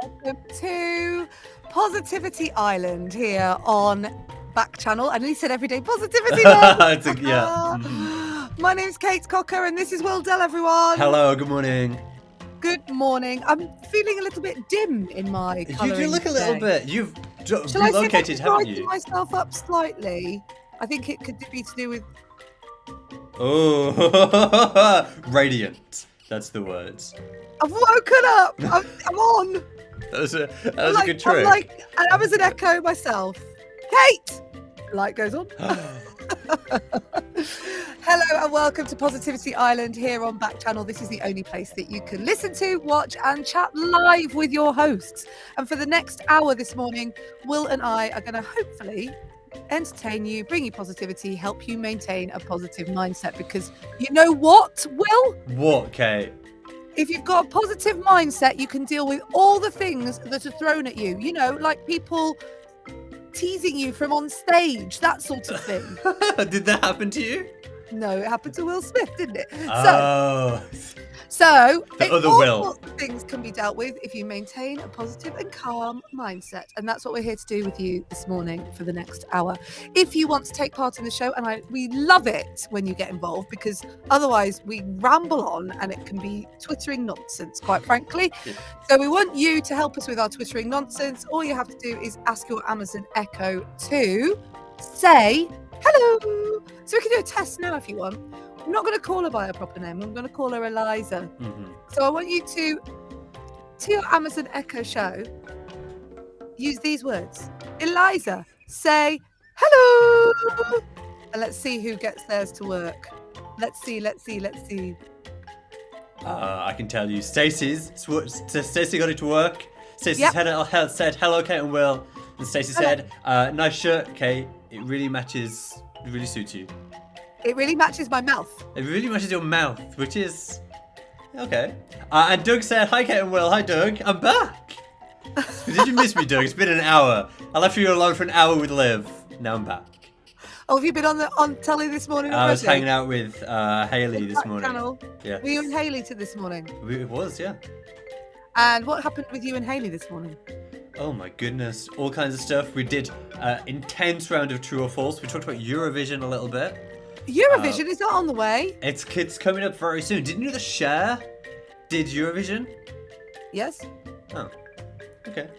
Welcome to Positivity Island here on Backchannel. I nearly said everyday positivity then. Yeah. My name's Kate Cocker and this is Will Dell, everyone. Hello, good morning. Good morning. I'm feeling a little bit dim in my colouring. You look a little bit. You've Shall relocated, haven't you? I myself up slightly? I think it could be to do with... Oh, radiant. That's the words. I've woken up. I'm on. That was a good trick. I was an echo myself. Kate! Light goes on. Hello and welcome to Positivity Island here on Backchannel. This is the only place that you can listen to, watch and chat live with your hosts. And for the next hour this morning, Will and I are going to hopefully entertain you, bring you positivity, help you maintain a positive mindset. Because you know what, Will? What, Kate? If you've got a positive mindset, you can deal with all the things that are thrown at you. You know, like people teasing you from on stage, that sort of thing. Did that happen to you? No, it happened to Will Smith, didn't it? Oh. So The other all Will. sorts of things can be dealt with if you maintain a positive and calm mindset. And that's what we're here to do with you this morning for the next hour. If you want to take part in the show, and we love it when you get involved, because otherwise we ramble on and it can be twittering nonsense, quite frankly. Yeah. So we want you to help us with our twittering nonsense. All you have to do is ask your Amazon Echo to say hello. So we can do a test now if you want. I'm not going to call her by her proper name. I'm going to call her Eliza. Mm-hmm. So I want you to your Amazon Echo show, use these words. Eliza, say hello. And let's see who gets theirs to work. Let's see. I can tell you, Stacey got it to work. Stacey Yep. said hello, Kate and Will. And Stacey said, nice shirt, Kate. It really matches. It really suits you. It really matches my mouth. It really matches your mouth, which is okay. And Doug said, hi, Kate and Will. Hi, Doug. I'm back. Did you miss me, Doug? It's been an hour. I left you alone for an hour with Liv. Now I'm back. Oh, have you been on telly this morning? I was already? hanging out with Hayley this morning. Channel. Yeah. Were you and Hayley to this morning? It was, yeah. And what happened with you and Hayley this morning? Oh my goodness, all kinds of stuff. We did an intense round of true or false. We talked about Eurovision a little bit. Eurovision is that on the way? It's coming up very soon. Didn't you know the Cher did Eurovision? Yes. Oh, okay.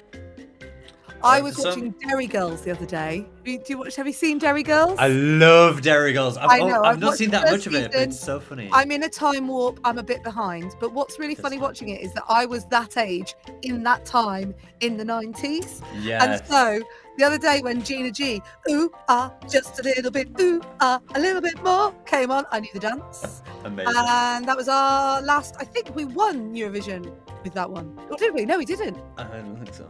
I was watching Derry Girls the other day. Have you seen Derry Girls? I love Derry Girls. I know. I've not watched seen the that first much of it, but season. it's so funny. I'm in a time warp. I'm a bit behind. But what's really funny watching it is that I was that age in that time in the 90s. Yes. And so the other day when Gina G, ooh, just a little bit, ooh, a little bit more, came on, I knew the dance. Amazing. And that was our last, I think we won Eurovision with that one. Or did we? No, we didn't. I don't think so.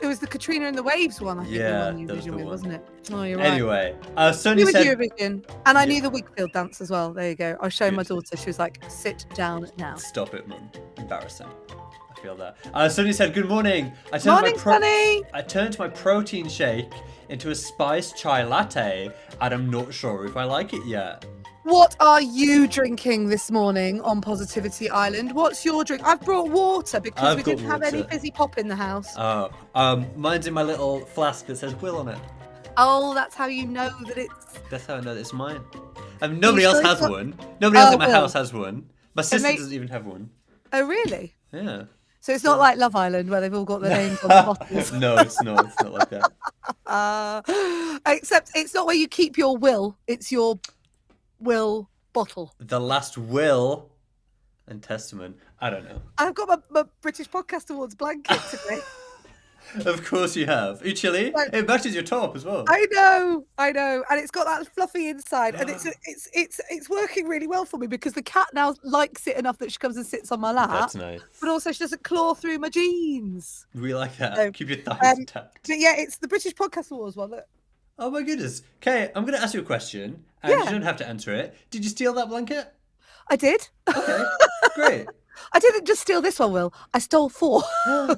It was the Katrina and the Waves one, I think Yeah, we won that was Eurovision the with, one. wasn't it? Oh, you're right. Anyway, You Sonny with said... Eurovision, and I Yeah. knew the Wigfield dance as well. There you go. I was showing my Good. daughter. She was like, "Sit down now." Stop it, Mum. Embarrassing. I feel that. Sonny said, good morning. Morning, Sonny. I turned my protein shake into a spiced chai latte, and I'm not sure if I like it yet. What are you drinking this morning on Positivity Island? What's your drink? I've brought water because I've we got didn't have any water. fizzy pop in the house. Mine's in my little flask that says Will on it. Oh, that's how you know that it's. That's how I know that it's mine. I mean, nobody else sure has it's not- one. Nobody else Oh, at my Will. house has one. My sister mate- doesn't even have one. Oh, really? Yeah. So it's not like Love Island where they've all got their names on the bottles. No, it's not. It's not like that. Except it's not where you keep your will. It's your will bottle. The last will and testament. I don't know. I've got my British Podcast Awards blanket today. Of course you have. Are you chilly? Like- It matches your top as well. I know, and it's got that fluffy inside, and it's working really well for me because the cat now likes it enough that she comes and sits on my lap. That's nice. But also she doesn't claw through my jeans. We like that. So, Keep your thighs intact. But yeah, it's the British Podcast Awards one. Look. Oh my goodness. Okay, I'm going to ask you a question, and Yeah. you don't have to answer it. Did you steal that blanket? I did. Okay, great. I didn't just steal this one, Will. I stole 4.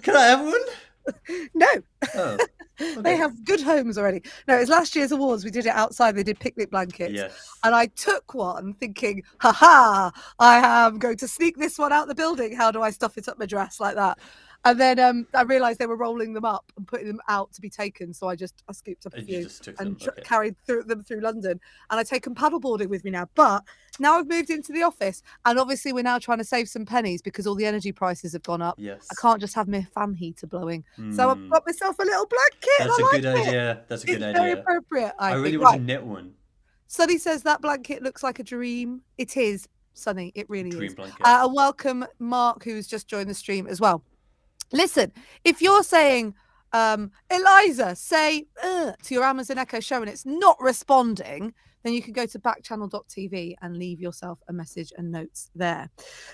Can I have one? No. Oh, They okay. have good homes already. No, it was last year's awards. We did it outside. They did picnic blankets. Yes. And I took one thinking, I am going to sneak this one out the building. How do I stuff it up my dress like that? And then I realised they were rolling them up and putting them out to be taken. So I scooped up a You few just took and them. Okay. carried them through London. And I take them paddleboarding with me now. But now I've moved into the office, and obviously we're now trying to save some pennies because all the energy prices have gone up. Yes. I can't just have my fan heater blowing. So I've got myself a little blanket. That's and a I good like it. idea. That's a good It's very idea. appropriate. I really think. want to Right. knit one. Sunny says that blanket looks like a dream. It is, Sunny. It really Dream is. blanket. And welcome Mark, who's just joined the stream as well. Listen, if you're saying, Eliza, say to your Amazon Echo show and it's not responding, then you can go to backchannel.tv and leave yourself a message and notes there.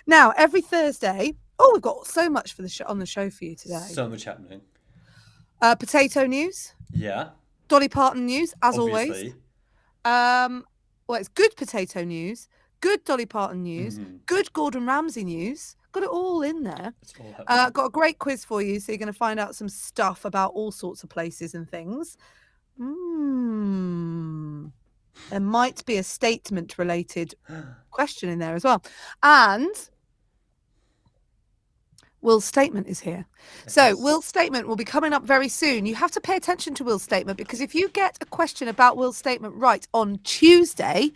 Now, every Thursday, we've got so much for on the show for you today. So much happening. Potato news. Yeah. Dolly Parton news, as Obviously. always. Well, it's good potato news, good Dolly Parton news, good Gordon Ramsay news. Got it all in there. It's all happening. Got a great quiz for you, so you're going to find out some stuff about all sorts of places and things. There might be a statement-related question in there as well. And Will's statement is here. So Will's statement will be coming up very soon. You have to pay attention to Will's statement, because if you get a question about Will's statement right on Tuesday,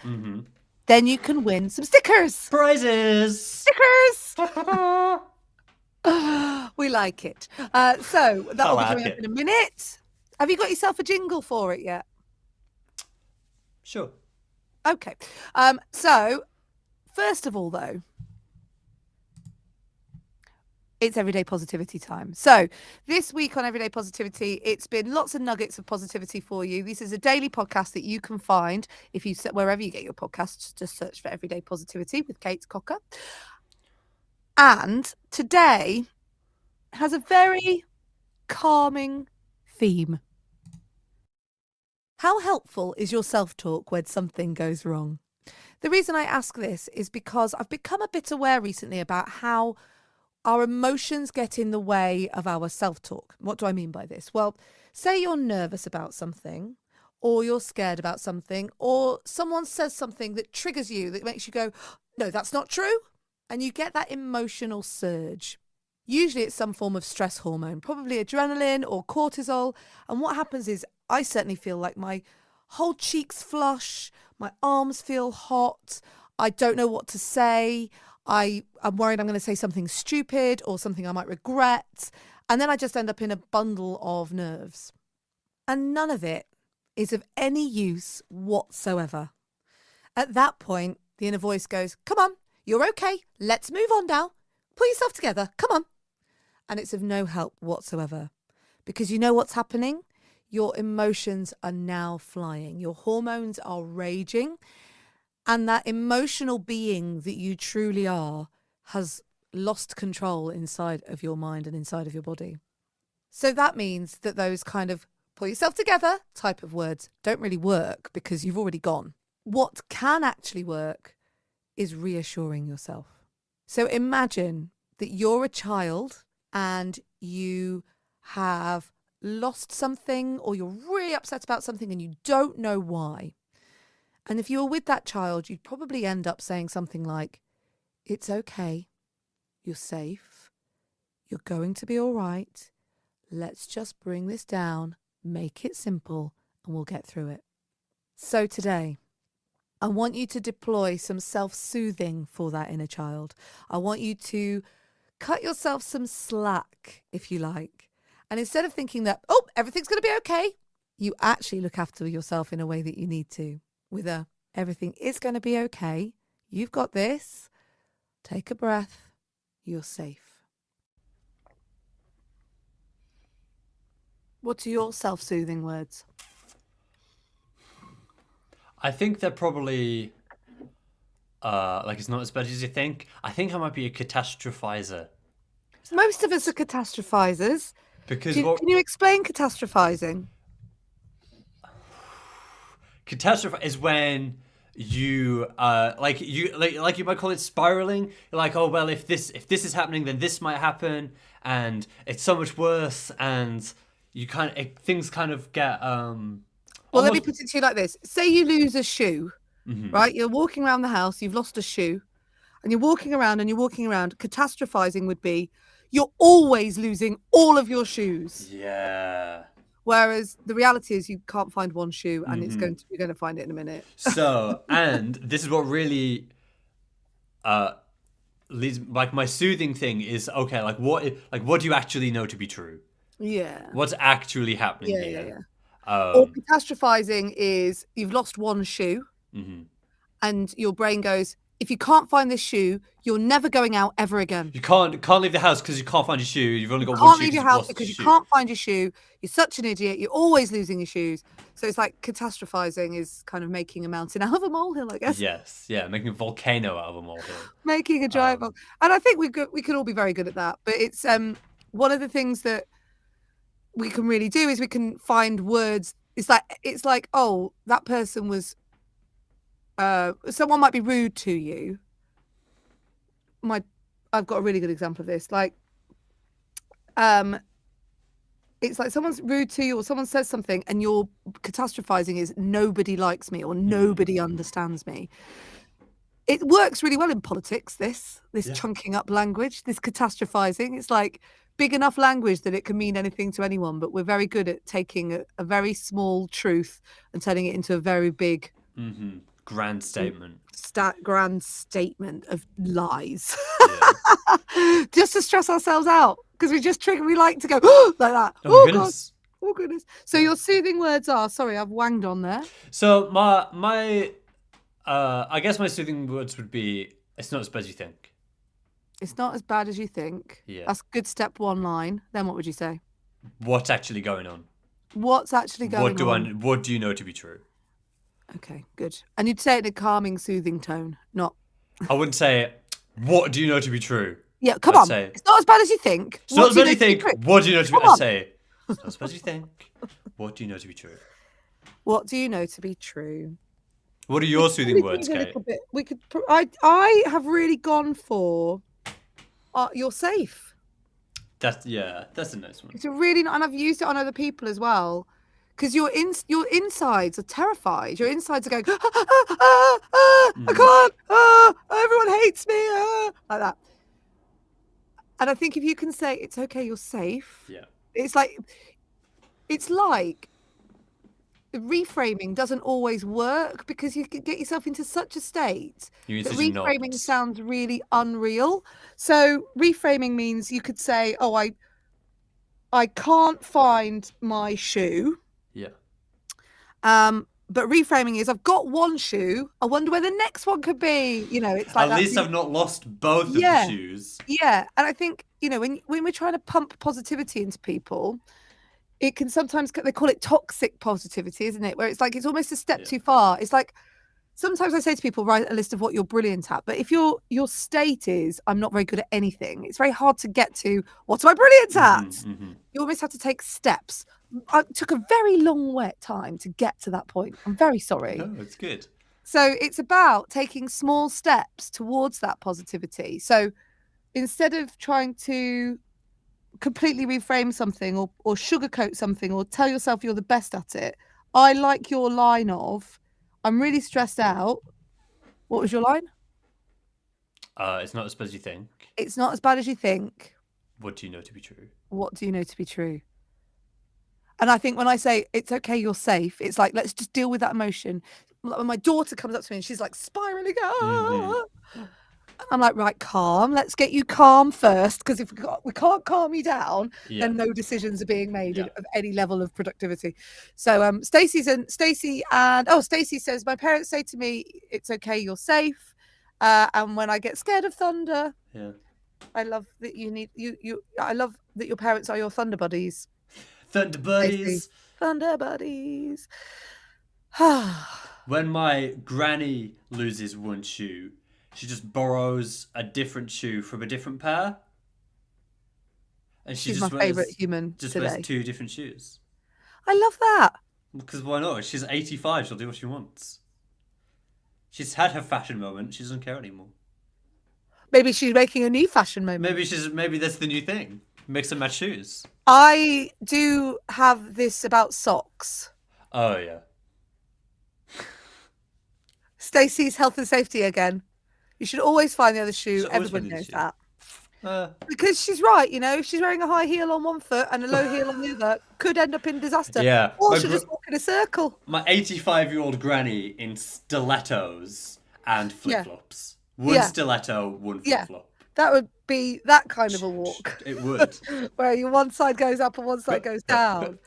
then you can win some stickers. Prizes. Stickers. We like it. So that will be coming up in a minute. Have you got yourself a jingle for it yet? Sure. Okay. So first of all, though, it's Everyday Positivity time. So this week on Everyday Positivity, it's been lots of nuggets of positivity for you. This is a daily podcast that you can find if you wherever you get your podcasts. Just search for Everyday Positivity with Kate Cocker. And today has a very calming theme. How helpful is your self-talk when something goes wrong? The reason I ask this is because I've become a bit aware recently about how our emotions get in the way of our self-talk. What do I mean by this? Well, say you're nervous about something, or you're scared about something, or someone says something that triggers you, that makes you go, no, that's not true. And you get that emotional surge. Usually it's some form of stress hormone, probably adrenaline or cortisol. And what happens is I certainly feel like my whole cheeks flush, my arms feel hot, I don't know what to say, I'm worried I'm going to say something stupid or something I might regret. And then I just end up in a bundle of nerves. And none of it is of any use whatsoever. At that point, the inner voice goes, come on, you're okay. Let's move on now. Pull yourself together. Come on. And it's of no help whatsoever. Because you know what's happening? Your emotions are now flying. Your hormones are raging. And that emotional being that you truly are has lost control inside of your mind and inside of your body. So that means that those kind of pull yourself together type of words don't really work because you've already gone. What can actually work is reassuring yourself. So imagine that you're a child and you have lost something, or you're really upset about something and you don't know why. And if you were with that child, you'd probably end up saying something like, it's okay, you're safe, you're going to be all right, let's just bring this down, make it simple, and we'll get through it. So today, I want you to deploy some self-soothing for that inner child. I want you to cut yourself some slack, if you like. And instead of thinking that, everything's going to be okay, you actually look after yourself in a way that you need to. With everything is going to be okay. You've got this. Take a breath. You're safe. What are your self-soothing words? I think they're probably it's not as bad as you think. I think I might be a catastrophizer. Most of us are catastrophizers. Because can you explain catastrophizing? Catastrophe is when you you might call it spiraling. You're like, oh well, if this is happening, then this might happen, and it's so much worse, and things kind of get Well, let me put it to you like this. Say you lose a shoe, right? You're walking around the house, you've lost a shoe, and you're walking around. Catastrophizing would be you're always losing all of your shoes. Yeah. Whereas the reality is you can't find one shoe, and Mm-hmm. you're going to find it in a minute. So, and this is what really leads, like, my soothing thing is, okay, like what do you actually know to be true? Yeah. What's actually happening Yeah, here? Or catastrophizing is you've lost one shoe, Mhm. and your brain goes, if you can't find this shoe, you're never going out ever again. You can't leave the house because you can't find your shoe. You've only got one Can't shoe leave your you've house lost because your you shoe. can't find your shoe. You're such an idiot. You're always losing your shoes. So it's like catastrophizing is kind of making a mountain out of a molehill, I guess. Yes, yeah, making a volcano out of a molehill. Making a giant molehill. And I think we could all be very good at that. But it's one of the things that we can really do is we can find words. It's like, oh, that person was someone might be rude to you. I've got a really good example of this. Like, it's like someone's rude to you or someone says something and you're catastrophizing is nobody likes me or nobody understands me. It works really well in politics, this chunking up language, this catastrophizing. It's like big enough language that it can mean anything to anyone, but we're very good at taking a very small truth and turning it into a very big grand statement. Grand statement of lies. Yeah. Just to stress ourselves out because we like to go like that. Oh goodness. God. Oh goodness. So your soothing words are, sorry, I've wanged on there. So my I guess my soothing words would be, it's not as bad as you think. It's not as bad as you think. Yeah. That's good step one line. Then what would you say? What's actually going on? What's actually going on? What do you know to be true? Okay, good. And you'd say it in a calming, soothing tone, not... I wouldn't say, what do you know to be true? Yeah, come on. Say, it's not as bad as you think. It's not as bad as you think. What do you know to be true? I say, it's not as bad as you think. What do you know to be true? What do you know to be true? What are your soothing words, Kate? I have really gone for you're safe. That's a nice one. It's a really, and I've used it on other people as well. Because your insides are terrified. Your insides are going, I can't, everyone hates me, like that. And I think if you can say, it's okay, you're safe. Yeah. It's like reframing doesn't always work because you can get yourself into such a state that reframing sounds really unreal. So reframing means you could say, oh, I can't find my shoe. Yeah. But reframing is I've got one shoe. I wonder where the next one could be. You know, it's like at least I've not lost both of the shoes. Yeah. And I think, you know, when we're trying to pump positivity into people, it can sometimes, they call it toxic positivity, isn't it? Where it's like, it's almost a step too far. It's like, sometimes I say to people, write a list of what you're brilliant at. But if your state is, I'm not very good at anything, it's very hard to get to, what am I brilliant at? You almost have to take steps. It took a very long time to get to that point. I'm very sorry. No, it's good. So it's about taking small steps towards that positivity. So instead of trying to completely reframe something or sugarcoat something or tell yourself you're the best at it, I like your line of, I'm really stressed out. What was your line? It's not as bad as you think. It's not as bad as you think. What do you know to be true? What do you know to be true? And I think when I say, it's okay, you're safe, it's like, let's just deal with that emotion. When my daughter comes up to me and she's like spiraling, I'm like, right, calm. Let's get you calm first, because if we can't calm you down, then no decisions are being made of any level of productivity. So Stacey says, my parents say to me, it's okay, you're safe. And when I get scared of thunder, I love that I love that your parents are your thunder buddies. Thunder buddies. Thunder buddies. When my granny loses one shoe, she just borrows a different shoe from a different pair. And she's my favourite human today. Wears two different shoes. I love that. Because why not? She's 85, she'll do what she wants. She's had her fashion moment, she doesn't care anymore. Maybe she's making a new fashion moment. Maybe that's the new thing. Mix and match shoes. I do have this about socks. Oh yeah. Stacey's health and safety again. You should always find the other shoe. Everybody knows that. Because she's right, if she's wearing a high heel on one foot and a low heel on the other, could end up in disaster. Yeah. Or she'll just walk in a circle. My 85-year-old granny in stilettos and flip-flops. One stiletto, one flip-flop. That would be that kind of a walk. It would. Where one side goes up and one side goes down.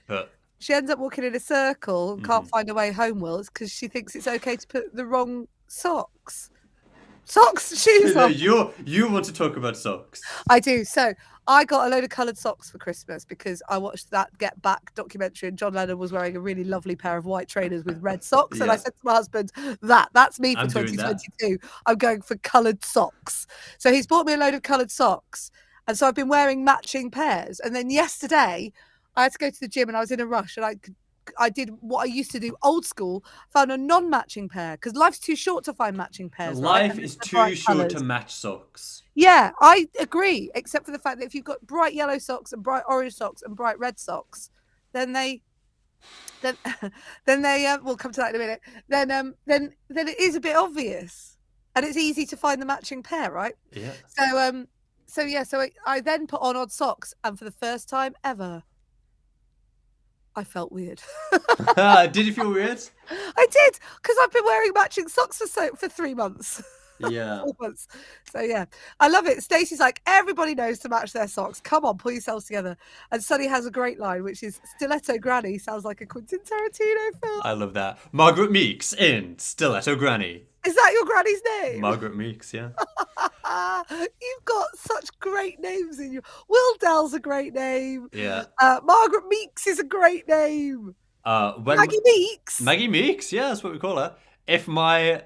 She ends up walking in a circle and can't find her way home, Will. It's because she thinks it's okay to put the wrong socks, shoes on. You want to talk about socks. I do. So I got a load of coloured socks for Christmas because I watched that Get Back documentary and John Lennon was wearing a really lovely pair of white trainers with red socks. And I said to my husband, that's me for 2022. I'm going for coloured socks. So he's bought me a load of coloured socks. And so I've been wearing matching pairs. And then yesterday I had to go to the gym and I was in a rush and I did what I used to do old school, found a non-matching pair because life's too short to find matching pairs. Life is too short to match socks. Yeah, I agree, except for the fact that if you've got bright yellow socks and bright orange socks and bright red socks, then they we'll come to that in a minute. Then it is a bit obvious, and it's easy to find the matching pair, right? Yeah. So I then put on odd socks, and for the first time ever, I felt weird. Did you feel weird? I did, because I've been wearing matching socks for 3 months. Yeah. 4 months. So yeah, I love it. Stacey's like, everybody knows to match their socks. Come on, pull yourselves together. And Sunny has a great line, which is Stiletto Granny sounds like a Quentin Tarantino film. I love that. Margaret Meeks in Stiletto Granny. Is that your granny's name? Margaret Meeks, yeah. You've got such great names in you. Will Dell's a great name. Yeah. Margaret Meeks is a great name. Maggie Meeks. Maggie Meeks, yeah, that's what we call her. If my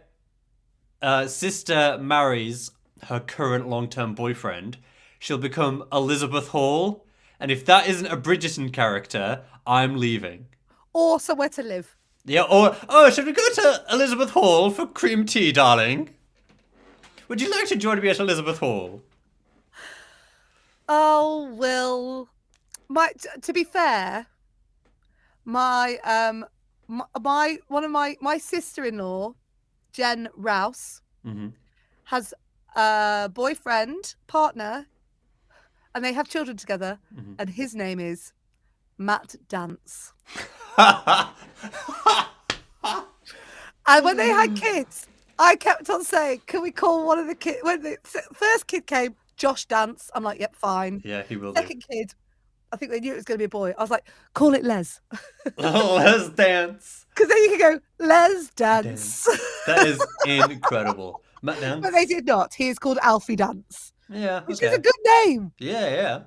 sister marries her current long-term boyfriend, she'll become Elizabeth Hall. And if that isn't a Bridgerton character, I'm leaving. Or Somewhere to Live. Yeah, should we go to Elizabeth Hall for cream tea, darling? Would you like to join me at Elizabeth Hall? Oh, Will. To be fair, my sister-in-law, Jen Rouse, has a boyfriend, partner, and they have children together, and his name is Matt Dance. And when they had kids, I kept on saying, can we call one of the kids, when the first kid came, Josh Dance. I'm like, yep, fine. Yeah, he will Second kid, I think they knew it was going to be a boy. I was like, call it Les. Les Dance. Because then you can go, Les Dance. That is incredible. Matt Dance. But they did not. He is called Alfie Dance. Yeah, okay. Which is a good name. Yeah.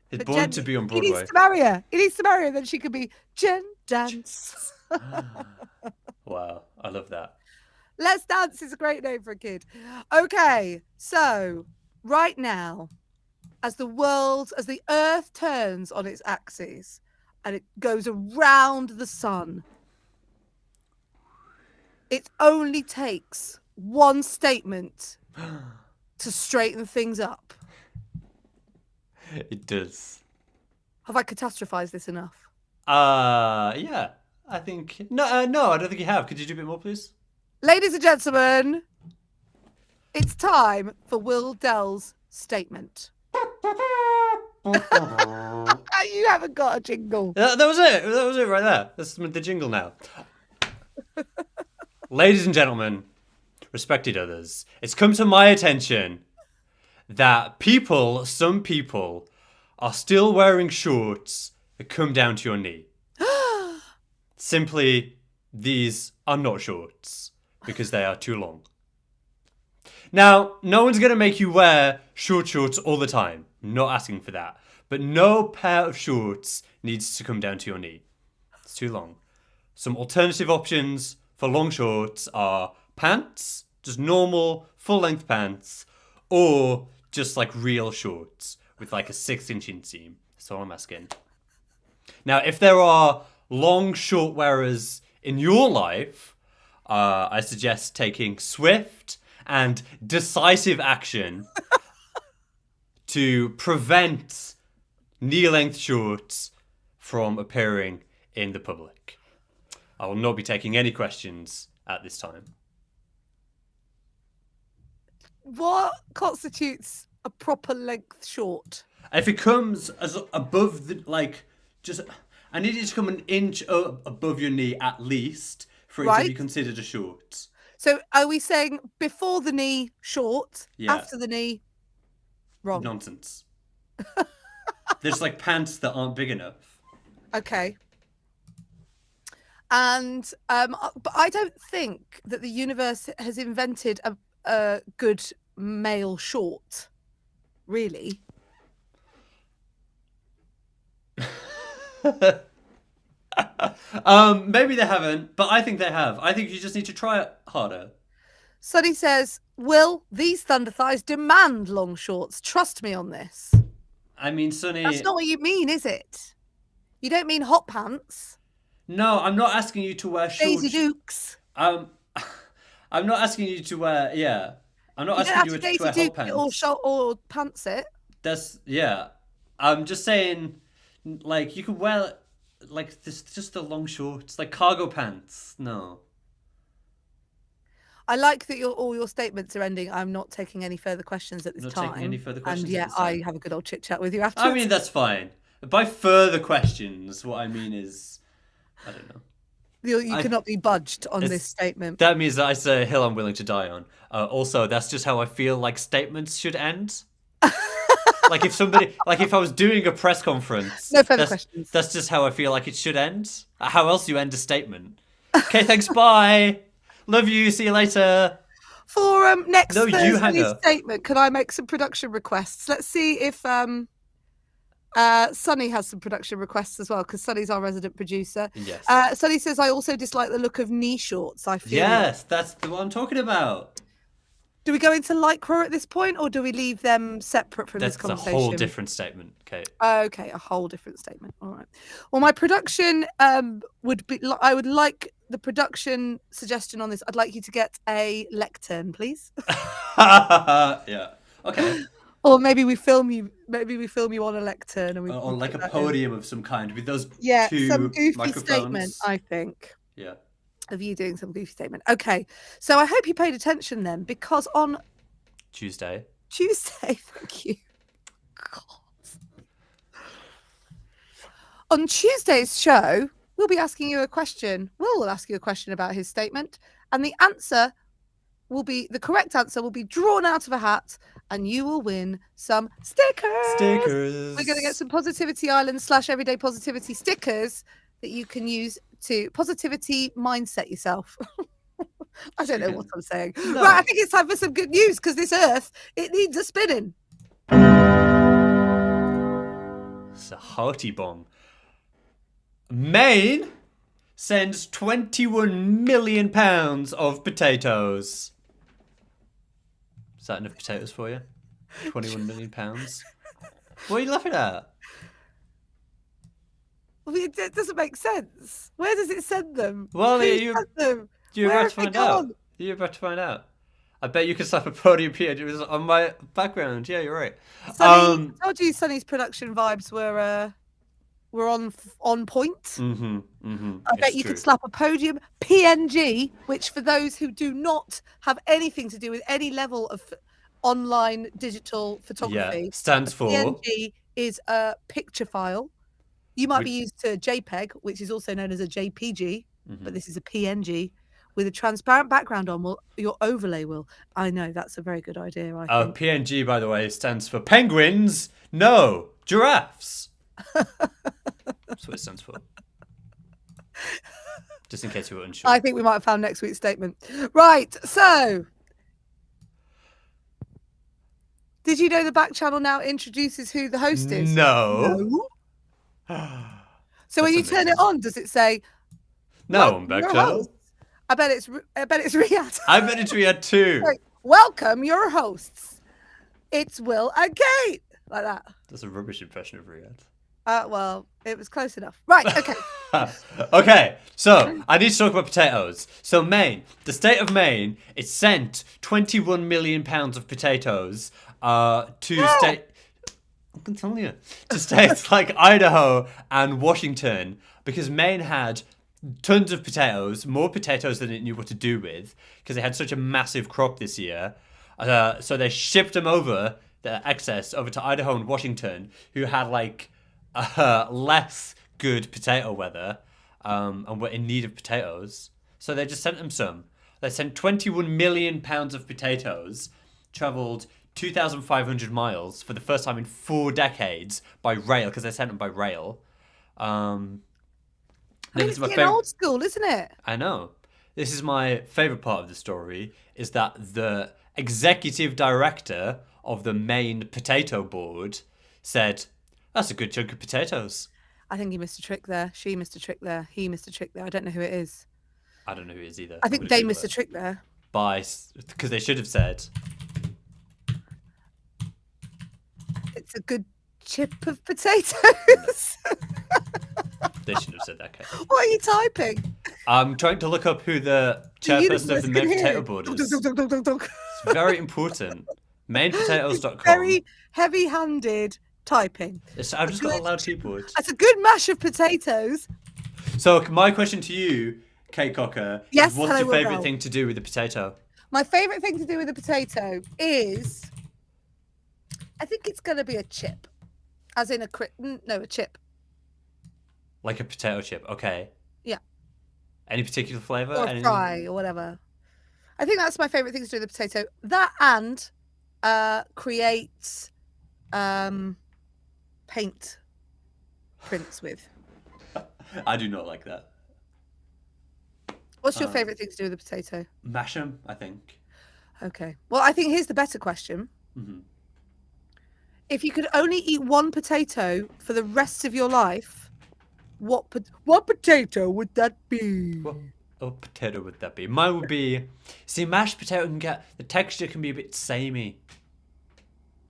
He's But born Jen, to be on Broadway. He needs to marry her. Then she could be Jen Dance. Wow, I love that. Let's Dance is a great name for a kid. Okay, so right now, as the Earth turns on its axis and it goes around the sun, it only takes one statement to straighten things up. It does. Have I catastrophized this enough? Yeah. I think no, I don't think you have. Could you do a bit more, please? Ladies and gentlemen, it's time for Will Dell's statement. You haven't got a jingle. That was it. That was it right there. That's the jingle now. Ladies and gentlemen, respected others, it's come to my attention that some people, are still wearing shorts that come down to your knee. Simply, these are not shorts because they are too long. Now, no one's going to make you wear shorts all the time. I'm not asking for that. But no pair of shorts needs to come down to your knee. It's too long. Some alternative options for long shorts are pants, just normal full-length pants, or just like real shorts with like a 6-inch inseam. That's all I'm asking. Now, if there are long short wearers in your life, I suggest taking swift and decisive action to prevent knee-length shorts from appearing in the public. I will not be taking any questions at this time. What constitutes a proper length short? If it comes as above the just, I need it to come an inch above your knee at least for it to be Right. considered a short. So are we saying before the knee, short, Yeah. after the knee, wrong? Nonsense. There's like pants that aren't big enough. Okay. And but I don't think that the universe has invented a good male short, really. Maybe they haven't, but I think they have. I think you just need to try it harder. Sonny says, Will, these thunder thighs demand long shorts. Trust me on this. I mean, Sonny... That's not what you mean, is it? You don't mean hot pants. No, I'm not asking you to wear short... Daisy Dukes. I'm not asking you to wear... Yeah. I'm not asking you to wear hot pants. Or pants it. That's... Yeah. I'm just saying, like, you could wear, like, this, just the long shorts. Like, cargo pants. No. I like that all your statements are ending. I'm not taking any further questions at this time. Not taking any further questions. And yeah, I have a good old chit chat with you afterwards. I mean, that's fine. By further questions, what I mean is, I don't know. You cannot be budged on this statement. That means that I say a hill I'm willing to die on. Also, that's just how I feel like statements should end. Like if I was doing a press conference. No further questions. That's just how I feel like it should end. How else do you end a statement? Okay, thanks, bye. Love you. See you later. For next Thursday's statement, can I make some production requests? Let's see if Sonny has some production requests as well, because Sonny's our resident producer. Yes. Sonny says, I also dislike the look of knee shorts. I feel. Yes, that's the one I'm talking about. Do we go into Lycra at this point, or do we leave them separate from this conversation? That's a whole different statement, Kate. Okay, a whole different statement. All right. Well, my production would be, I would like the production suggestion on this. I'd like you to get a lectern, please. Yeah. Okay. Or maybe we film you on a lectern, and we on like a podium of some kind with those some goofy microphones. Statement, I think. Yeah. Of you doing some goofy statement. Okay, so I hope you paid attention then, because on Tuesday, thank you. God. On Tuesday's show, we'll be asking you a question. We'll ask you a question about his statement, and the correct answer will be drawn out of a hat, and you will win some stickers. We're going to get some Positivity Island / Everyday Positivity stickers that you can use to positivity mindset yourself. I don't know what I'm saying. No. Right, I think it's time for some good news, because this Earth, it needs a spinning. It's a hearty bomb. Maine sends 21 million pounds of potatoes. Is that enough potatoes for you? 21 million pounds. What are you laughing at? It doesn't make sense. Where does it send them? Well, you're about to find out. You're about to find out. I bet you could slap a podium here on my background. Yeah, you're right. I told you Sonny's production vibes were on point. I bet you could slap a podium PNG, which for those who do not have anything to do with any level of online digital photography, stands for PNG is a picture file. You might be used to JPEG, which is also known as a JPG, but this is a PNG with a transparent background on. Well, your overlay will. I know, that's a very good idea, I think. PNG, by the way, stands for penguins, no, giraffes. That's what it stands for. Just in case you were unsure. I think we might have found next week's statement. Right, so... Did you know the Backchannel now introduces who the host is? No. So when you turn it on, does it say, no, I'm Backchannel? I bet it's Riyadh. I bet it's Riyadh too. Like, welcome your hosts. It's Will and Kate. Like that. That's a rubbish impression of Riyadh. Well, it was close enough. Right, okay. Okay, so I need to talk about potatoes. So Maine, the state of Maine, it sent 21 million pounds of potatoes to states like Idaho and Washington, because Maine had tons of potatoes, more potatoes than it knew what to do with, because they had such a massive crop this year. So they shipped them over. the excess over to Idaho and Washington, who had like less good potato weather and were in need of potatoes. So they just sent them some. They sent 21 million pounds of potatoes, travelled 2,500 miles for the first time in 4 decades by rail, because they sent them by rail. It's getting old school, isn't it? I know. This is my favourite part of the story, is that the executive director of the main potato board said, "That's a good chunk of potatoes." I think he missed a trick there. She missed a trick there. He missed a trick there. I don't know who it is. I don't know who it is either. I think they missed a trick there. Because they should have said, "It's a good chip of potatoes." They shouldn't have said that, Kate. What are you typing? I'm trying to look up who the chairperson of the main potato board is. It's very important. Mainpotatoes.com. Very heavy-handed typing. I've just got a loud keyboard. That's a good mash of potatoes. So my question to you, Kate Cocker, yes, is what's your favourite thing to do with the potato? My favourite thing to do with a potato is, I think it's going to be a chip. As in a chip. Like a potato chip, okay. Yeah. Any particular flavour? Or a fry or whatever. I think that's my favourite thing to do with the potato. That and create paint prints with. I do not like that. What's your favourite thing to do with a potato? Mash them, I think. Okay. Well, I think here's the better question. Mm-hmm. If you could only eat one potato for the rest of your life, what potato would that be? What potato would that be? Mine would be... See, mashed potato the texture can be a bit samey.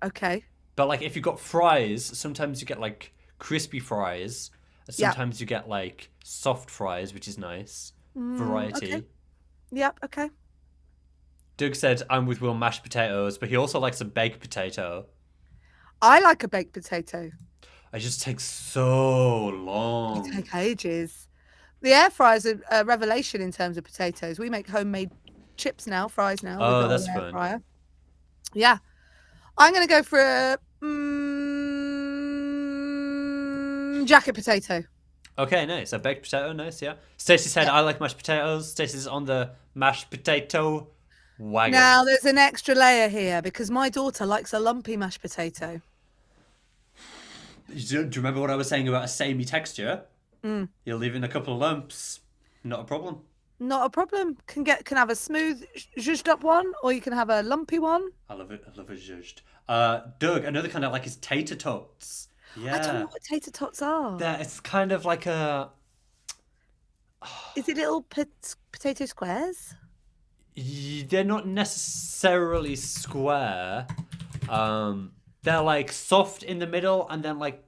Okay. But like if you got fries, sometimes you get like crispy fries. Sometimes you get like soft fries, which is nice. Variety. Okay. Yep, okay. Doug said, I'm with Will, mashed potatoes, but he also likes a baked potato. I like a baked potato. It just takes so long. It takes ages. The air fryer is a revelation in terms of potatoes. We make homemade chips now, fries now. Oh, that's fun. Fryer. Yeah. I'm going to go for a jacket potato. Okay, nice. A baked potato, nice, yeah. Stacey said, I like mashed potatoes. Stacey's on the mashed potato wagon. Now, there's an extra layer here because my daughter likes a lumpy mashed potato. Do you remember what I was saying about a samey texture? You're leaving a couple of lumps. Not a problem. Not a problem. Can have a smooth, zhuzhed up one, or you can have a lumpy one. I love it. I love it zhuzhed. Doug, another kind I like is Tater Tots. Yeah. I don't know what Tater Tots are. It's kind of like a... Is it little potato squares? They're not necessarily square. They're like soft in the middle and then like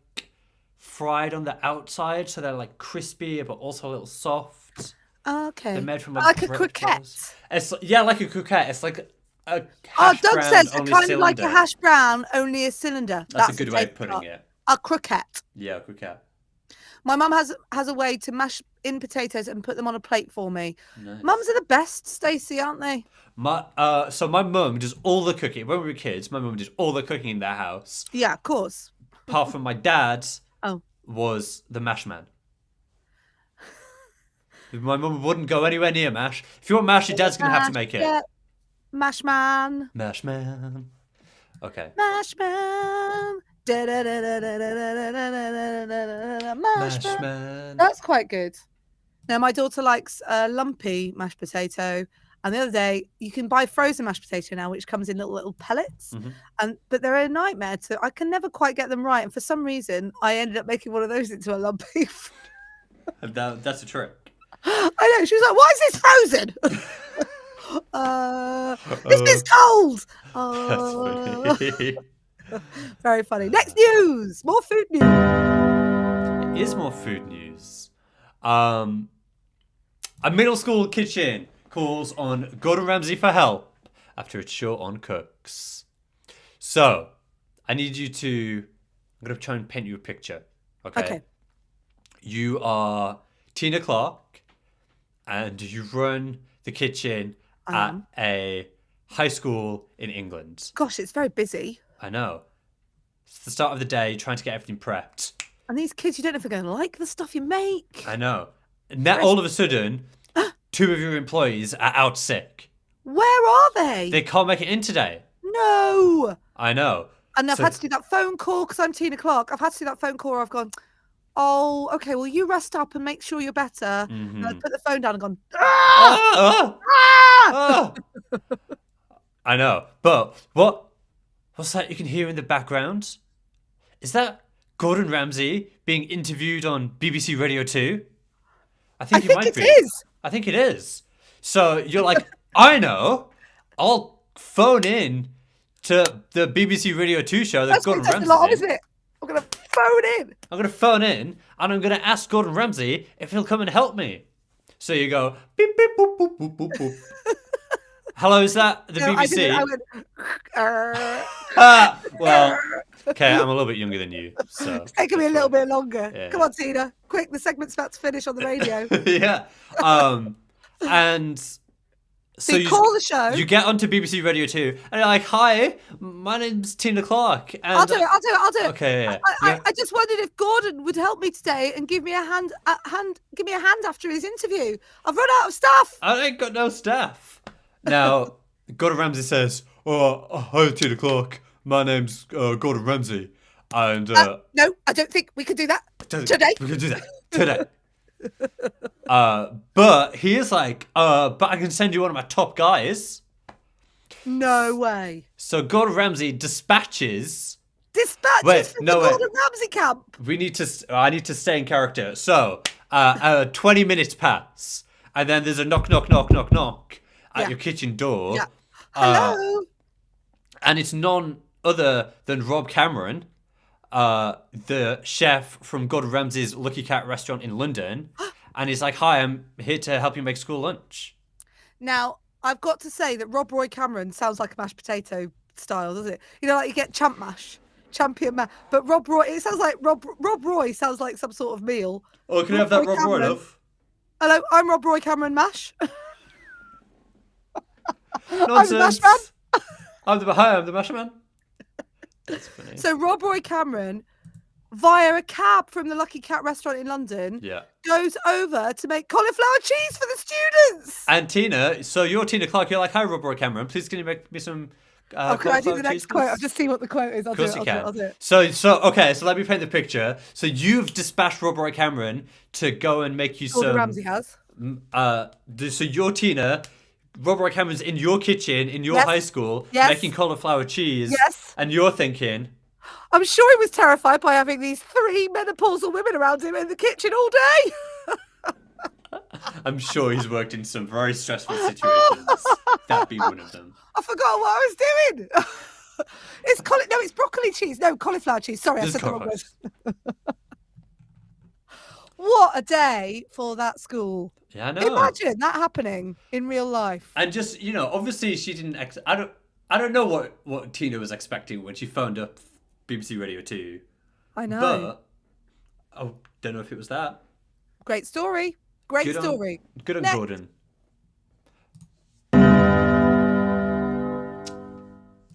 fried on the outside, so they're like crispy but also a little soft. Okay. They're made from like a croquette. Like a croquette. It's like a Doug says a kind of like a hash brown, only a cylinder. That's a good way of putting it. A croquette. Yeah, a croquette. My mum has a way to mash in potatoes and put them on a plate for me. Nice. Mums are the best, Stacey, aren't they? So my mum does all the cooking. When we were kids, my mum did all the cooking in their house. Yeah, of course. Apart from my dad, Oh. was the mash man. My mum wouldn't go anywhere near mash. If you want mash, your dad's going to have to make it. Yeah. Mash man. Mash man. Okay. Mash man. Mash man. That's quite good. Now, my daughter likes a lumpy mashed potato. And the other day, you can buy frozen mashed potato now, which comes in little pellets. Mm-hmm. But they're a nightmare. I can never quite get them right. And for some reason, I ended up making one of those into a lumpy. That's a trick. I know. She was like, "Why is this frozen?" This is cold. That's funny. Very funny. Next news. More food news. It is more food news. A middle school kitchen calls on Gordon Ramsay for help after it's short on cooks. So, I need you to... I'm going to try and paint you a picture. Okay. You are Tina Clark, and you run the kitchen at a high school in England. Gosh, it's very busy. I know. It's the start of the day, trying to get everything prepped. And these kids, you don't know if they're going to like the stuff you make. I know. And now, all of a sudden, 2 of your employees are out sick. Where are they? They can't make it in today. No. I know. And I've had to do that phone call because I'm Tina Clark. I've had to do that phone call where I've gone, oh, okay, well, you rest up and make sure you're better. And I put the phone down and gone, I know. But what's that you can hear in the background? Is that Gordon Ramsay being interviewed on BBC Radio 2? I think it is. I think it is. So you're like, I know. I'll phone in to the BBC Radio 2 show that Gordon Ramsay's in. Isn't it? I'm going to phone in. I'm going to phone in and I'm going to ask Gordon Ramsay if he'll come and help me. So you go, beep, beep, boop, boop, boop, boop, boop. Hello, is that the BBC? I went, well, okay, I'm a little bit younger than you, so it's taking me a little bit longer. Yeah. Come on, Tina, quick! The segment's about to finish on the radio. Yeah, and so you call the show. You get onto BBC Radio 2, and you're like, "Hi, my name's Tina Clark." And I'll do it. Okay, yeah. I just wondered if Gordon would help me today and give me a hand after his interview. I've run out of stuff. I ain't got no staff. Now, Gordon Ramsay says, "Oh, hi, Tater Clark. My name's Gordon Ramsay, and no, I don't think we could do that today. We could do that today." But he is like, but I can send you one of my top guys. No way. So Gordon Ramsay dispatches from the Gordon Ramsay camp. I need to stay in character. So, 20 minutes pass, and then there's a knock at your kitchen door. Yeah. Hello. And it's none other than Rob Cameron, the chef from Gordon Ramsay's Lucky Cat restaurant in London. And he's like, "Hi, I'm here to help you make school lunch." Now, I've got to say that Rob Roy Cameron sounds like a mashed potato style, doesn't it? You know, like you get champion mash. But Rob Roy, it sounds like Rob Roy sounds like some sort of meal. Oh, can you have that Rob Roy, love? Hello, I'm Rob Roy Cameron Mash. Nonsense. I'm the mash man. I'm the mash man. That's funny. So Rob Roy Cameron, via a cab from the Lucky Cat restaurant in London, goes over to make cauliflower cheese for the students. And Tina, so you're Tina Clark. You're like, "Hi, Rob Roy Cameron. Please, can you make me some?" Can I do the next quote? I'll just see what the quote is. Of course you can. I'll do it. So okay. So let me paint the picture. So you've dispatched Rob Roy Cameron to go and make you Gordon some. Ramsay has. So you're Tina. Rob Roy Cameron's in your kitchen in your high school making cauliflower cheese. Yes. And you're thinking, I'm sure he was terrified by having these 3 menopausal women around him in the kitchen all day. I'm sure he's worked in some very stressful situations. That'd be one of them. I forgot what I was doing. It's broccoli cheese. No, cauliflower cheese. Sorry, I said the wrong word. What a day for that school. Yeah, I know. Imagine that happening in real life. And just, obviously she didn't. I don't know what Tina was expecting when she phoned up BBC Radio 2. I know. But I don't know if it was that. Great story. Good on Next. Gordon.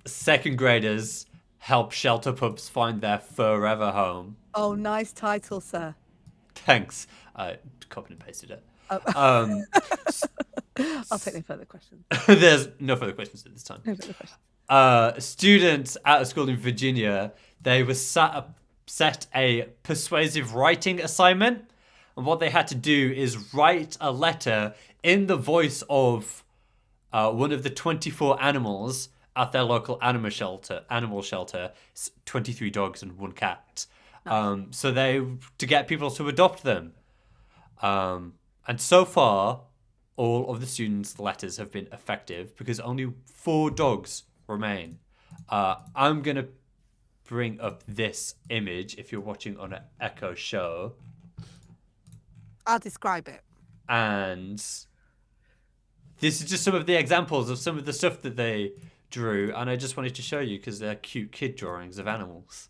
Second graders help shelter pups find their forever home. Oh, nice title, sir. Thanks. I copied and pasted it. I'll take no further questions. There's no further questions at this time. No further questions. Students at a school in Virginia, they were set a persuasive writing assignment. And what they had to do is write a letter in the voice of one of the 24 animals at their local animal shelter. It's 23 dogs and 1 cat. Nice. To get people to adopt them. And so far, all of the students' letters have been effective because only 4 dogs remain. I'm going to bring up this image if you're watching on an Echo show. I'll describe it. And this is just some of the examples of some of the stuff that they drew. And I just wanted to show you because they're cute kid drawings of animals.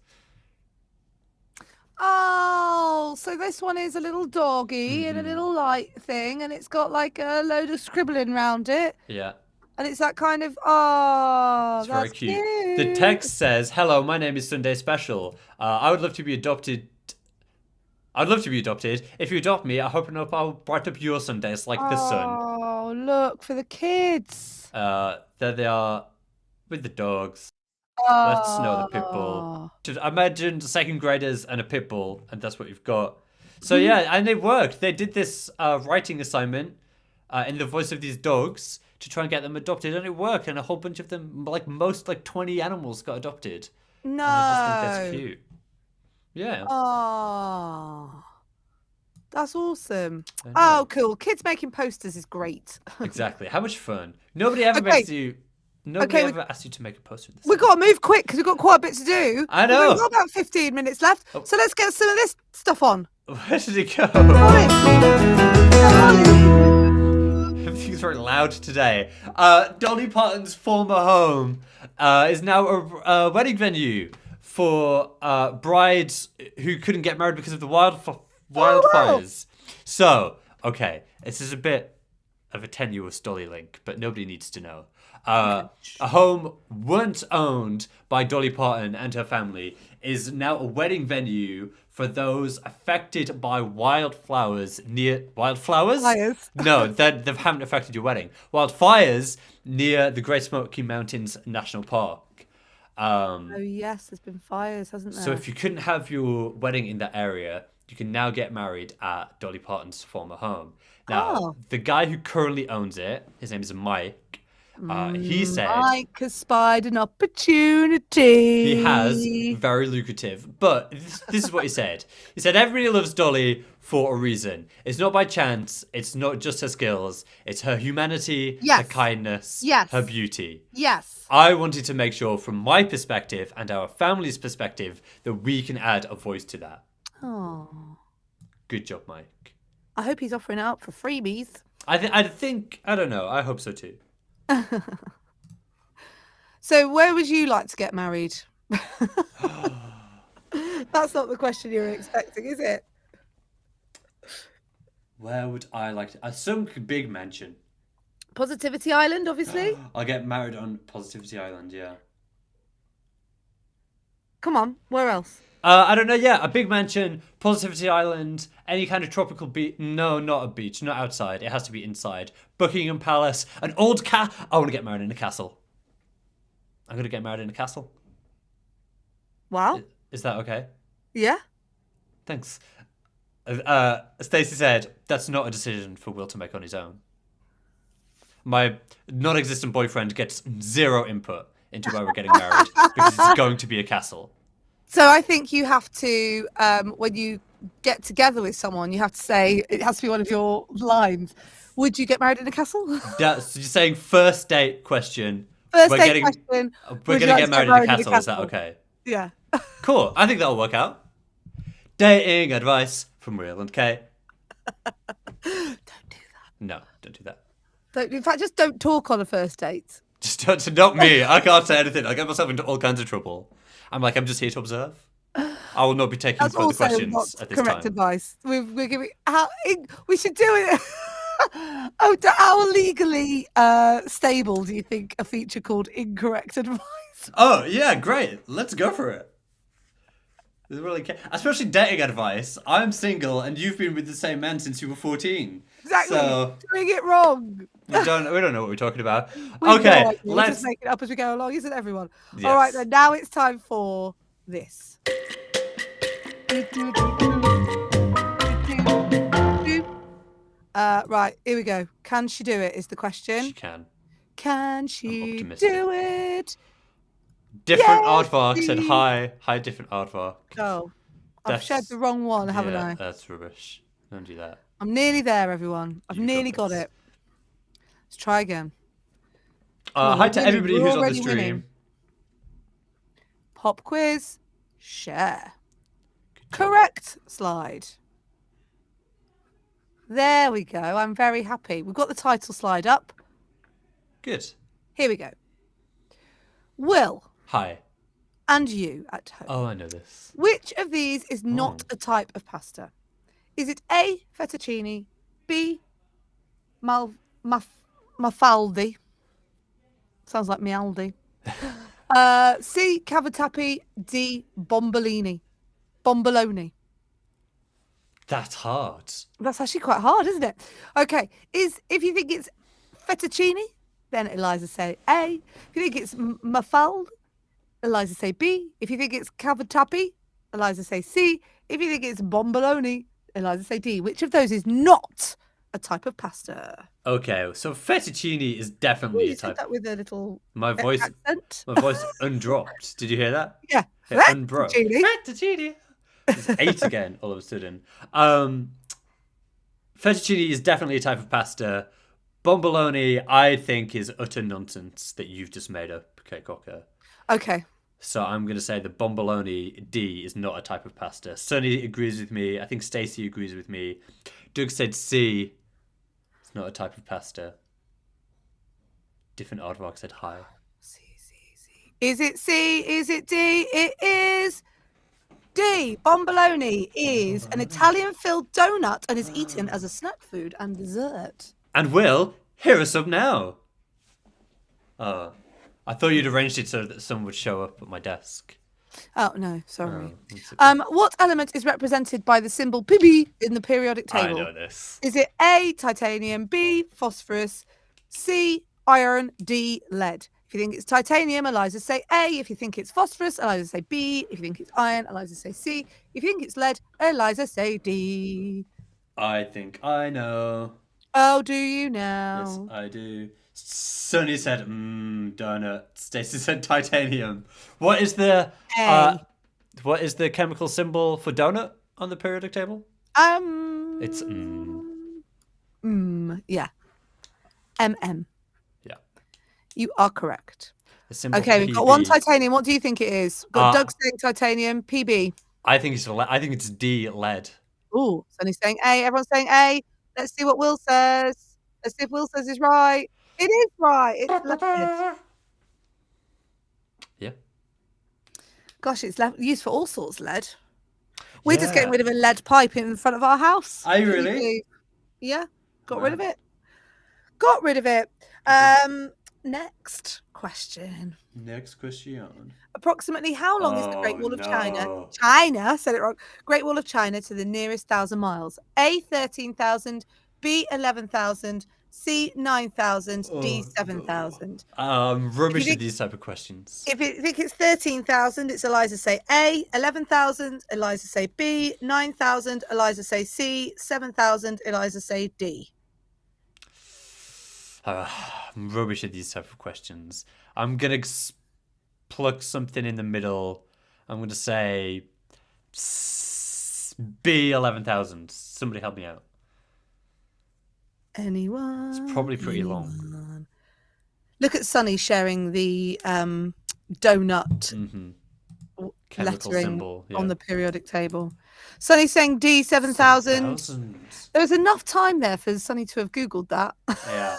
Oh, so this one is a little doggy in a little light thing, and it's got like a load of scribbling around it. Yeah. And it's that kind of, oh, It's very that's cute. The text says, "Hello, my name is Sunday Special. I would love to be adopted. I'd love to be adopted. If you adopt me, I hope I'll brighten up your Sundays like the sun." Oh, look for the kids. There they are with the dogs. Let's know the pit bull. Oh. Just imagine second graders and a pit bull, and that's what you've got. So yeah, and it worked. They did this writing assignment in the voice of these dogs to try and get them adopted, and it worked. And a whole bunch of them, like 20 animals, got adopted. No. And I just think that's cute. Yeah. Oh. That's awesome. I know. Oh, cool. Kids making posters is great. Exactly. How much fun. Nobody ever Okay. makes you. Nobody Okay, ever asked you to make a poster. We've got to move quick because we've got quite a bit to do. I know. We've got about 15 minutes left. Oh. So let's get some of this stuff on. Where did it go? Ollie. Everything's very loud today. Dolly Parton's former home is now a wedding venue for brides who couldn't get married because of the wildfires. So, okay, this is a bit of a tenuous Dolly link, but nobody needs to know. A home once owned by Dolly Parton and her family is now a wedding venue for those affected by wildflowers near Fires. No, they haven't affected your wedding. Wildfires near the Great Smoky Mountains National Park. Oh, yes, there's been fires, hasn't there? So if you couldn't have your wedding in that area, you can now get married at Dolly Parton's former home. Now, the guy who currently owns it, his name is Mike. He said Mike has spied an opportunity. he has, very lucrative. But this is what he said. He said, everybody loves Dolly for a reason. It's not by chance. It's not just her skills. It's her humanity, her kindness, her beauty. Yes. I wanted to make sure from my perspective and our family's perspective that we can add a voice to that. Oh. Good job, Mike. I hope he's offering it up for freebies. I think, I don't know. I hope so too. So where would you like to get married? That's not the question you were expecting, is it? Where would I like to? Some big mansion. Positivity Island, obviously. I'll get married on Positivity Island, yeah. Come on, where else? I don't know, yeah, a big mansion, Positivity Island, any kind of tropical beach. No, not a beach, not outside. It has to be inside. Buckingham Palace, an old I want to get married in a castle. I'm going to get married in a castle. Wow. Is that okay? Yeah. Thanks. Stacey said, that's not a decision for Will to make on his own. My non-existent boyfriend gets zero input into where we're getting married because it's going to be a castle. So I think you have to, when you get together with someone, you have to say, it has to be one of your lines. Would you get married in a castle? Yeah, so you're saying first date question. First date question. We're going to get married in a castle. Is that okay? Yeah. Cool. I think that'll work out. Dating advice from Will and Kate. Don't do that. No, don't do that. In fact, just don't talk on a first date. Just not me. I can't say anything. I get myself into all kinds of trouble. I'm just here to observe. I will not be taking That's further also questions not at this correct time. advice. We're giving. We should do it. Oh, how legally stable do you think a feature called incorrect advice? Oh yeah, great. Let's go for it. Really, especially dating advice. I'm single, and you've been with the same man since you were 14. Exactly. So doing it wrong. we don't know what we're talking about. We'll Let's just make it up as we go along, isn't everyone? Yes. All right, then. Now it's time for this. Right, here we go. Can she do it? Is the question. She can. Can she optimistic. do it? Different Yes, aardvark said please. hi, different aardvark. Oh, I've shared the wrong one, haven't I? That's rubbish. Don't do that. I'm nearly there, everyone. I've You nearly got got this. it. Let's try again. Hi to winning. everybody We're who's on the already stream. winning. Pop quiz. Share. Good job. Correct slide. There we go. I'm very happy. We've got the title slide up. Good. Here we go. Will Hi. and you at home. Oh, I know this. Which of these is not a type of pasta? Is it A, fettuccine, B, mafaldi, Sounds like Mialdi. C, cavatappi. D, bombolini. Bomboloni. That's hard. That's actually quite hard, isn't it? Okay. If you think it's fettuccine, then Eliza say A. If you think it's mafalda, Eliza say B. If you think it's cavatappi, Eliza say C. If you think it's bomboloni, Eliza say D. Which of those is not a type of pasta? Okay, so fettuccine is definitely You a said type. that with a little My voice undropped. Did you hear that? Yeah. It unbroke. Fettuccine. It's 8 again, all of a sudden. Fettuccine is definitely a type of pasta. Bomboloni, I think, is utter nonsense that you've just made up, Kate Cocker. Okay. So I'm going to say the bomboloni D is not a type of pasta. Sunny agrees with me. I think Stacey agrees with me. Doug said C. It's not a type of pasta. Different aardvark said hi. C. Is it C? Is it D? It is D. Bomboloni is an Italian-filled donut and is eaten as a snack food and dessert. And Will, here are some now. Oh, I thought you'd arranged it so that some would show up at my desk. Oh, no, sorry. Oh, What element is represented by the symbol PB in the periodic table? I know this. Is it A, titanium, B, phosphorus, C, iron, D, lead? If you think it's titanium, Eliza say A. If you think it's phosphorus, Eliza say B. If you think it's iron, Eliza say C. If you think it's lead, Eliza say D. I think I know. Oh, do you now? Yes, I do. Sunny said, donut. Stacey said titanium. What is the chemical symbol for donut on the periodic table? It's yeah. MM. Yeah. You are correct. The symbol Okay, we've got one titanium. What do you think it is? Got Doug saying titanium. PB. I think it's D, lead. Ooh, Sunny's saying A. Everyone's saying A. Let's see what Will says. Let's see if Will says is right. It is right. It's lead. Yeah. Gosh, it's used for all sorts of lead. We're just getting rid of a lead pipe in front of our house. Are you really? Yeah. Got rid of it. Got rid of it. Next question. Approximately how long is the Great Wall of China? China, said it wrong. Great Wall of China to the nearest 1,000 miles. A, 13,000. B, 11,000. C, 9,000. D, 7,000. Rubbish at these type of questions. If you think it's 13,000, it's Eliza say A. 11,000, Eliza say B. 9,000, Eliza say C. 7,000, Eliza say D. I'm rubbish at these type of questions. I'm going to pluck something in the middle. I'm going to say B, 11,000. Somebody help me out. Anyone? It's probably pretty long. Look at Sunny sharing the donut lettering symbol, on the periodic table. Sunny saying D, 7,000. There was enough time there for Sunny to have Googled that. Yeah.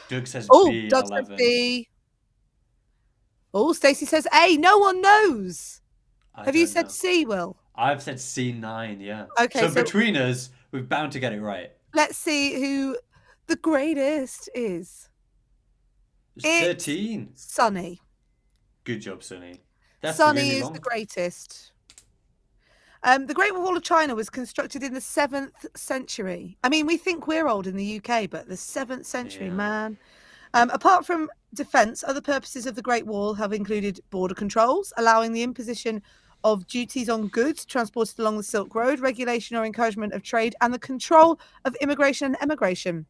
Doug says B, Doug 11. says B. Oh, Stacey says A. No one knows. Have you said C, Will? I've said C9, yeah. Okay. So between us, we're bound to get it right. Let's see who the greatest is. It's 13. Sunny. Good job, Sunny. That's Sunny really is long. the greatest. The Great Wall of China was constructed in the 7th century. I mean, we think we're old in the UK, but the 7th century, man. Apart from defence, other purposes of the Great Wall have included border controls, allowing the imposition of duties on goods transported along the Silk Road, regulation or encouragement of trade, and the control of immigration and emigration.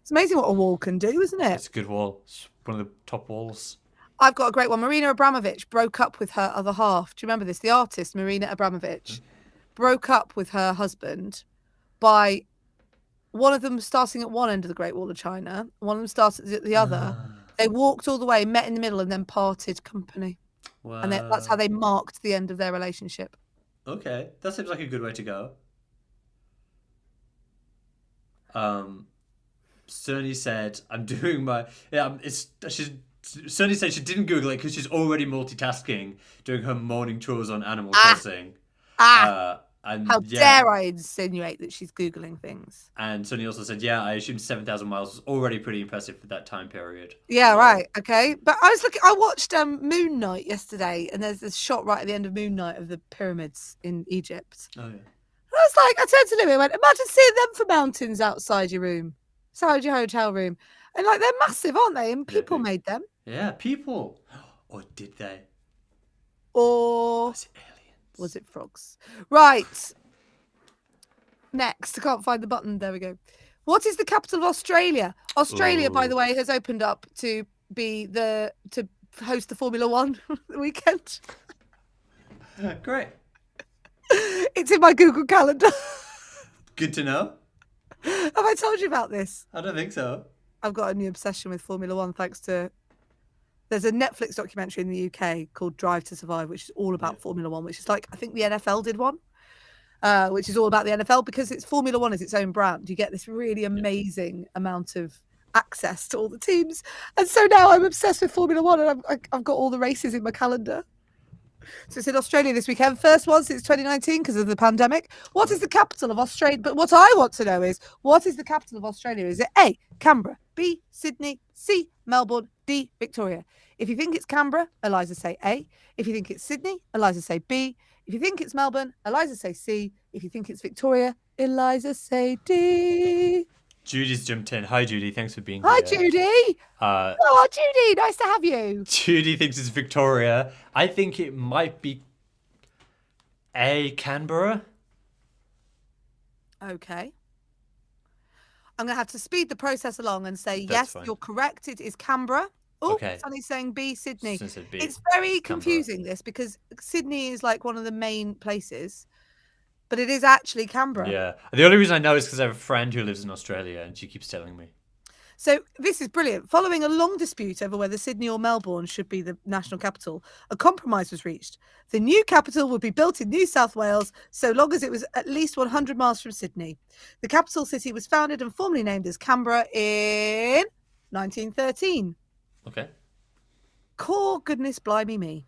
It's amazing what a wall can do, isn't it? It's a good wall. It's one of the top walls. I've got a great one. Marina Abramovich broke up with her other half. Do you remember this? The artist, Marina Abramovich, broke up with her husband by one of them starting at one end of the Great Wall of China, one of them started at the other. They walked all the way, met in the middle, and then parted company. Wow. And that's how they marked the end of their relationship. Okay, that seems like a good way to go. Sunny said, "I'm doing my Sunny said she didn't Google it because she's already multitasking, doing her morning chores on Animal Crossing. And How dare I insinuate that she's Googling things? And Sonny also said, yeah, I assume 7,000 miles was already pretty impressive for that time period. Yeah, right. Okay. But I watched Moon Knight yesterday, and there's this shot right at the end of Moon Knight of the pyramids in Egypt. Oh, yeah. And I turned to Louis and went, imagine seeing them for mountains outside your room, outside your hotel room. And like, they're massive, aren't they? And people made them. Yeah, people. Or did they? Or Was it aliens? was it frogs? Right. Next. I can't find the button. There we go. What is the capital of Australia? Australia, by the way, has opened up to be to host the Formula One weekend. Great. It's in my Google Calendar. Good to know. Have I told you about this? I don't think so. I've got a new obsession with Formula One thanks to... There's a Netflix documentary in the UK called Drive to Survive, which is all about Formula One, which is like, I think the NFL did one, which is all about the NFL because it's Formula One is its own brand. You get this really amazing amount of access to all the teams. And so now I'm obsessed with Formula One and I've got all the races in my calendar. So it's in Australia this weekend. First one since 2019 because of the pandemic. What is the capital of Australia? But what I want to know is, what is the capital of Australia? Is it A, Canberra, B, Sydney, C, Melbourne, D, Victoria? If you think it's Canberra, Eliza say A. If you think it's Sydney, Eliza say B. If you think it's Melbourne, Eliza say C. If you think it's Victoria, Eliza say D. Judy's jumped in. Hi, Judy. Thanks for being Hi, here. Judy. Oh, Judy. Nice to have you. Judy thinks it's Victoria. I think it might be A, Canberra. Okay. I'm going to have to speed the process along and say, yes, fine. you're correct. It is Canberra. Oh, Okay. Sonny's saying B, Sydney. Said B. It's very Canberra. confusing, this, because Sydney is like one of the main places, but it is actually Canberra. Yeah. The only reason I know is because I have a friend who lives in Australia and she keeps telling me. So this is brilliant. Following a long dispute over whether Sydney or Melbourne should be the national capital, a compromise was reached. The new capital would be built in New South Wales so long as it was at least 100 miles from Sydney. The capital city was founded and formally named as Canberra in 1913. Okay. Core goodness blimey me.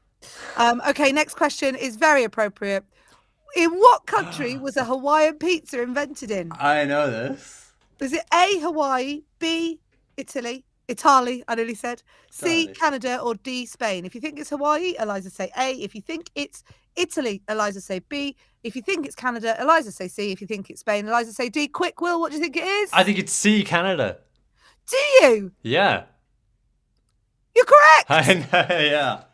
Okay, next question is very appropriate. In what country was a Hawaiian pizza invented in? I know this. Is it A, Hawaii, B, Italy, I nearly said, C, Italy. Canada, or D, Spain? If you think it's Hawaii, Eliza say A. If you think it's Italy, Eliza say B. If you think it's Canada, Eliza say C. If you think it's Spain, Eliza say D. Quick, Will, what do you think it is? I think it's C, Canada. Do you? Yeah. You're correct. I know,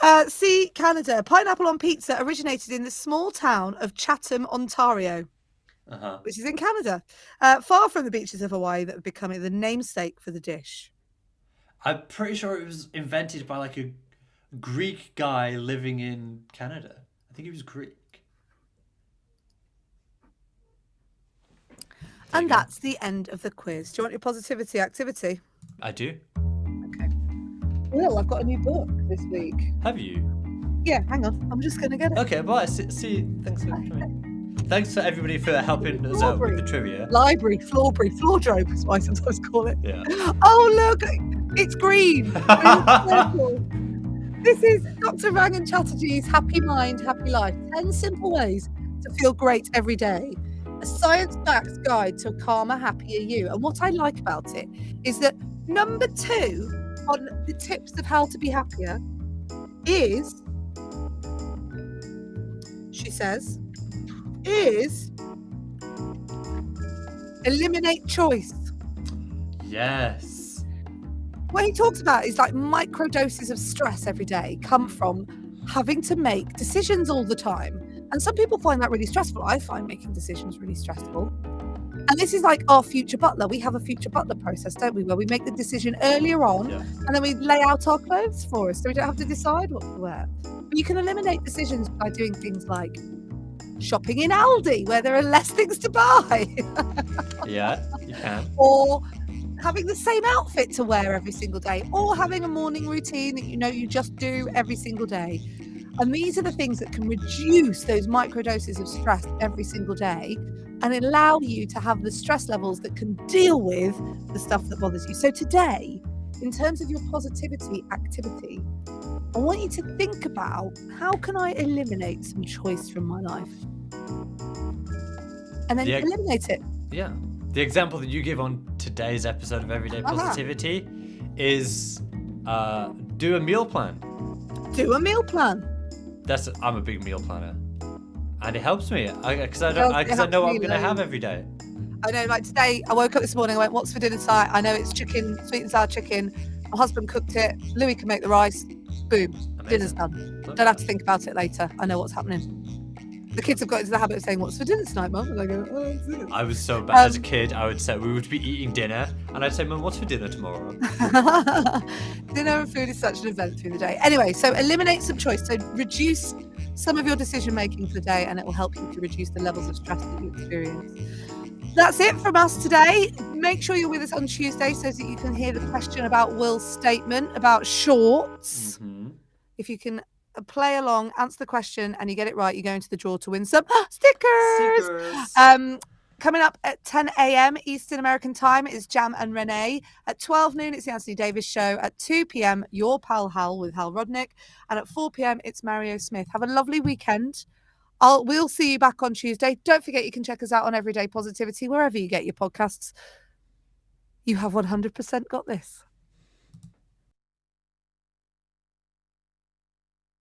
yeah. C, Canada. Pineapple on pizza originated in the small town of Chatham, Ontario, which is in Canada, far from the beaches of Hawaii that have become the namesake for the dish. I'm pretty sure it was invented by like a Greek guy living in Canada. I think he was Greek. And that's the end of the quiz. Do you want your positivity activity? I do. Okay. Will, I've got a new book this week. Have you? Yeah, hang on. I'm just going to get it. Okay, bye. See, thanks for coming. Thanks for everybody for helping us out with the trivia. Library, floordrobe is what I sometimes call it. Yeah. Oh, look, it's green. It's purple. This is Dr. Rangan Chatterjee's Happy Mind, Happy Life. 10 simple ways to feel great every day. A science-backed guide to a calmer, happier you. And what I like about it is that number 2 on the tips of how to be happier is, she says, is eliminate choice. Yes. What he talks about is like micro doses of stress every day come from having to make decisions all the time. And some people find that really stressful. I find making decisions really stressful. And this is like our future butler. We have a future butler process, don't we? Where we make the decision earlier on and then we lay out our clothes for us so we don't have to decide what to wear. But you can eliminate decisions by doing things like shopping in Aldi, where there are less things to buy. Yeah, you can. Or having the same outfit to wear every single day, or having a morning routine that you know you just do every single day. And these are the things that can reduce those microdoses of stress every single day and allow you to have the stress levels that can deal with the stuff that bothers you. So today, in terms of your positivity activity, I want you to think about, how can I eliminate some choice from my life? And then eliminate it. Yeah. The example that you give on today's episode of Everyday Positivity is do a meal plan. Do a meal plan. I'm a big meal planner, and it helps me because I know what I'm gonna have every day. I know, like today, I woke up this morning, I went, what's for dinner tonight? I know it's chicken, sweet and sour chicken. My husband cooked it. Louis can make the rice. Boom. Amazing. Dinner's done. Don't have to think about it later. I know what's happening. The kids have got into the habit of saying, what's for dinner tonight, Mum? And I go, oh, it's dinner. I was so bad as a kid. I would say we would be eating dinner, and I'd say, Mum, what's for dinner tomorrow? Dinner and food is such an event through the day. Anyway, so eliminate some choice. So reduce some of your decision making for the day, and it will help you to reduce the levels of stress that you experience. That's it from us today. Make sure you're with us on Tuesday so that you can hear the question about Will's statement about shorts. Mm-hmm. If you can play along, answer the question, and you get it right, you go into the draw to win some stickers. Coming up at 10 a.m. Eastern American time is Jam and Renee. At 12 noon, it's the Anthony Davis Show. At 2 p.m., your pal Hal with Hal Rodnick. And at 4 p.m., it's Mario Smith. Have a lovely weekend. We'll see you back on Tuesday. Don't forget you can check us out on Everyday Positivity, wherever you get your podcasts. You have 100% got this.